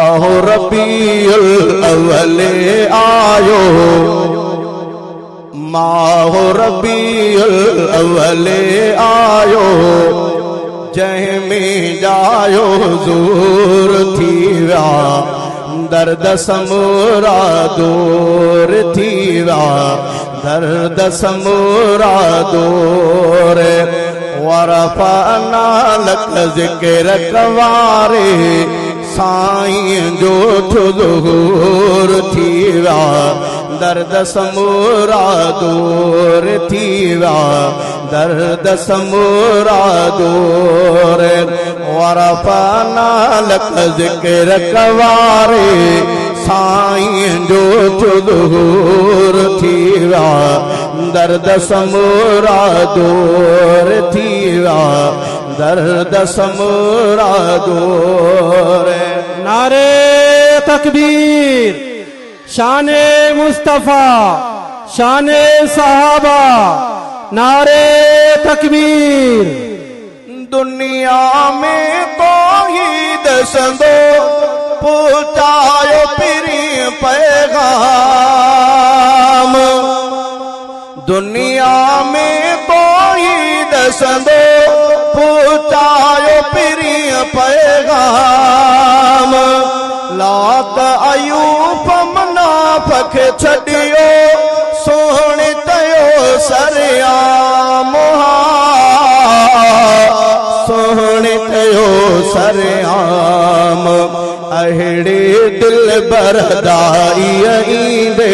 माह रबीउल अव्वल आयो, माह रबीउल अव्वल आयो, जंहिंमें जायो ज़ूर थी विया, दर्द समूरा दूर थी विया, दर्द समूरा दूर। वरफ़अना लक ज़िक्र कवारे, साईं जो ज़ुहूर थी विया, दर्द समूरा दूर थी विया, दर्द समूरा दूर। वरफ़अना लक ज़िक्र कवारे, साईं जो ज़ुहूर थी विया, दर्द समूरा दूर थी विया, दर्द समूरा दूर। नारे तकबीर, शाने मुस्तफा, शाने सहाबा, नारे तकबीर। दुनिया में तो ही दसंदो पहुंचायो पिरी पैगाम, दुनिया में तो ही दसंदो पहुंचायो पिरी पैगाम। लात अयूब मुनाफ़िक़ छड़ियो, सोहणे कयो सरेआम, सोहणे कयो सरेआम। अहिड़े दिल बरदाई ईंदे,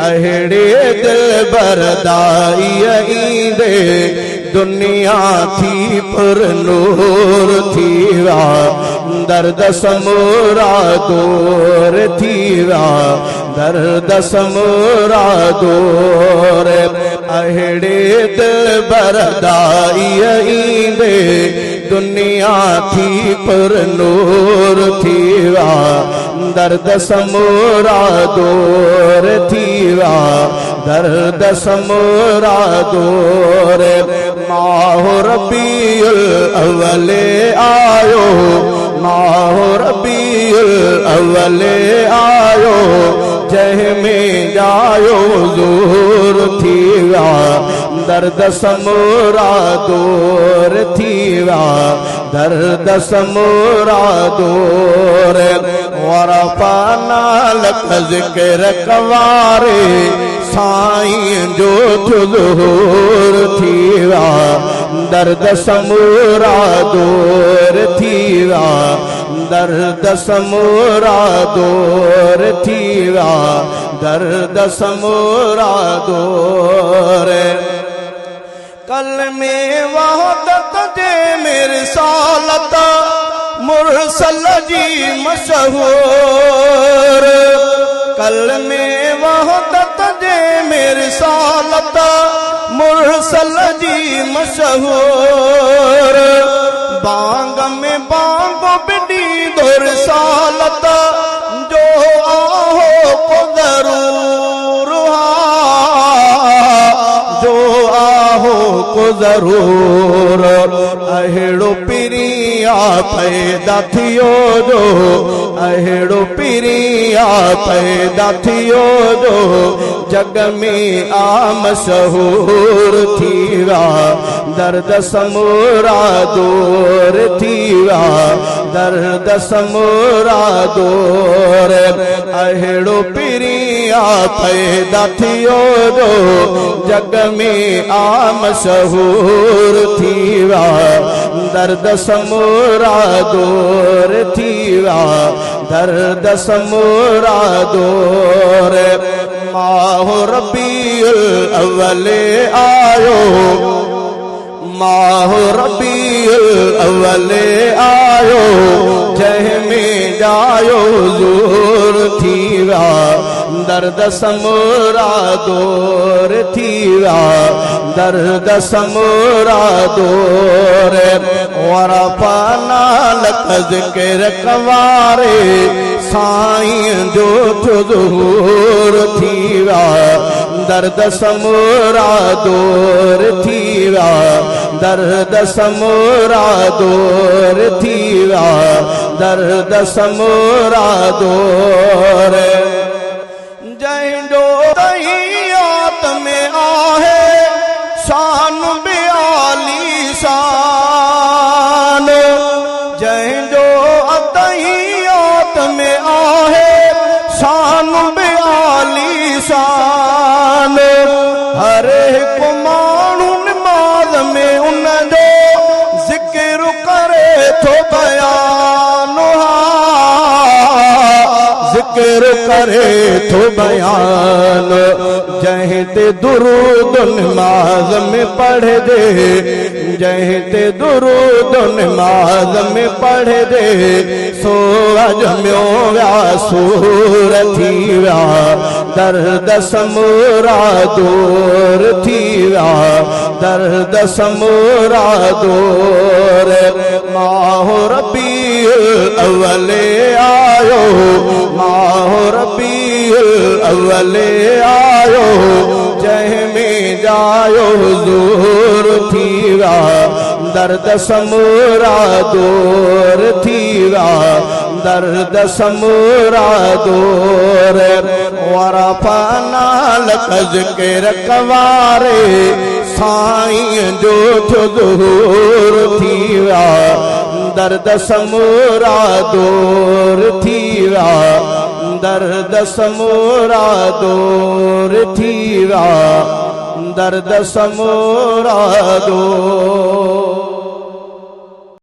अहिड़े दिल बरदाई ईंदे, दुनिया थी पर नूर थी विया, दर्द समूरा दूर थी विया, दर्द समूरा दूर। अहिड़े दिल बरदाई ईंदे, दुनिया थी पर नूर थी विया, दर्द समूरा दूर थी विया, दर्द समूरा दूर। माह रबीउल अव्वल आयो, माह रबीउल अव्वल आयो, जंहिंमें जायो ज़ूर थी विया, दर्द समूरा दूर थी विया, दर्द समूरा दूर। वरफ़अना लक ज़िक्र कवारे, साईं जो ज़ुहूर थी विया, दर्द समूरा दूर थी विया, दर्द समूरा दूर थी विया, दर्द समूरा दूर। कल में वहदत जे मिरसालत, मुरसल जी मशहूर। कल में वहदत जे मिरसालत, मुरसल जी मशहूर। बांग में बांग बिड़ी दुरसालत, जो आहो को जरूर, जो आहो को जरूर। अहिड़ो पिरिया पैदा थियो जो, अहिड़ो पिरिया पैदा थियो जो, जग में आ मशहूर थी विया, दर्द समूरा दूर थी विया, दर्द समूरा दूर। अहिड़ो पिरिया पैदा थियो जो, जग में आ मशहूर थी विया, दर्द समूरा दूर थी विया, दर्द समूरा दूर। माह रबीउल अव्वल आयो, माह रबीउल अव्वल आयो, जंहिंमें जायो ज़ूर थी विया, दर्द समूरा दूर थी विया, दर्द समूरा दूर। वरफ़अना लक ज़िक्र कवारे, साईं जो ज़ुहूर थी विया, दर्द समूरा दूर थी विया, दर्द समूरा दूर थी विया, दर्द समूरा दूर जंहिंजो तहियात में आहे शान बियाली शान जंहिंजो तहियात में आहे शान बियाली शान हर हिक माण्हू नमाज़ में उनजो ज़िक्र करे थो बयान ज़िक्र करे थो बयान जंहिं ते दुरूद नमाज़ में पढ़ दे जंहिं ते दुरूद नमाज़ में पढ़ दे सो अजमियो विया सूर थी विया दर्द समूरा दूर थी विया दर्द समूरा दूर माहो रबीउल अव्वल आयो माहो रबीउल अव्वल आयो जंहिंमें जायो हुज़ूर थी विया दर्द समूरा दूर थी विया दर्द समूरा दूर वरफ़अना लक ज़िक्र कवारे साईं जो थियो ज़हूर थी विया दर्द समूरा दूर थी विया दर्द समूरा दूर थी विया दर्द समूरा दूर